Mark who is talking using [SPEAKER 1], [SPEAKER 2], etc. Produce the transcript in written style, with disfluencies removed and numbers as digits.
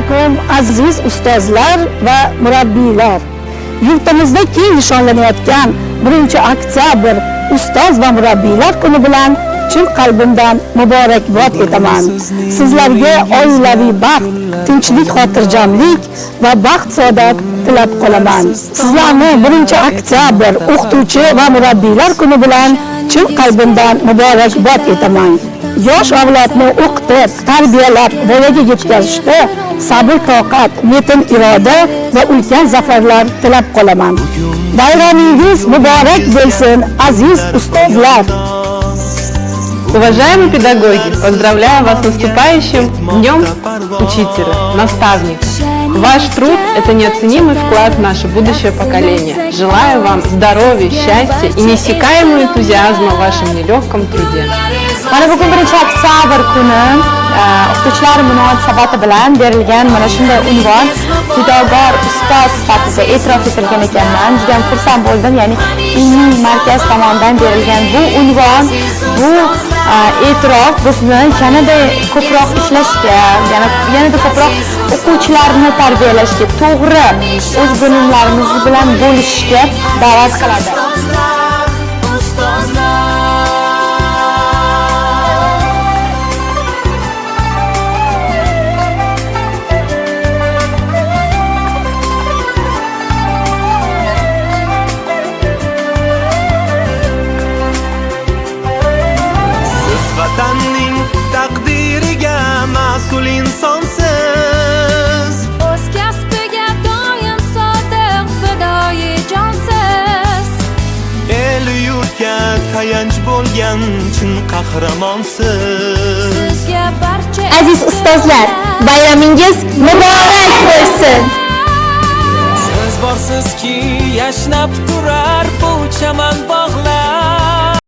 [SPEAKER 1] alaykum aziz ustozlar va murabbiylar. Yurtimizda keng nishonlanayotgan 1-oktyabr ustoz va murabbiylar kuni bilan chin qalbimdan muborakbod etaman. Sizlarga oilaviy baxt, tinchlik, xotirjamlik va baxt saodat tilab qolaman. Sizlarni 1-oktyabr o'qituvchi va murabbiylar kuni bilan chin qalbimdan muborakbod etaman. Yosh avlodni o'qitib, tarbiyalab, voyaga yetkazishda sabr, toqat, metin iroda va ulkan zafarlar tilab qolaman. Bayramingiz muborak bo'lsin, aziz ustozlar.
[SPEAKER 2] Уважаемые педагоги, поздравляю вас с наступающим Днем Учителя, Наставника. Ваш труд – это неоценимый вклад в наше будущее поколение. Желаю вам здоровья, счастья и неиссякаемого энтузиазма в вашем нелегком труде.
[SPEAKER 3] Mana bugun 1-oktyabr kuni o'qituvchilar munosabati bilan berilgan mana shunday unvon fidogar ustoz sifatida e'tirof etilgan ekanman. Juda ham xursand bo'ldim. Ya'ni ilmiy markaz tomonidan berilgan bu unvon, bu e'tirof bizni yanada ko'proq ishlashga, yanada ko'proq o'quvchilarni tarbiyalashga, to'g'ri o'z bilimlarimiz bilan bo'lishishga da'vat qiladi.
[SPEAKER 4] Vatanning taqdiriga mas'ul insonsiz,
[SPEAKER 5] o'z kasbiga doim sodiq, fidoyi jonsiz.
[SPEAKER 4] El yurtga tayanch bo'lgan chin qahramonsiz.
[SPEAKER 5] Sizga barcha
[SPEAKER 3] Aziz ustozlar, bayramingiz muborak bo'lsin.
[SPEAKER 6] Siz borsizki yashnab turar bu chaman bog'.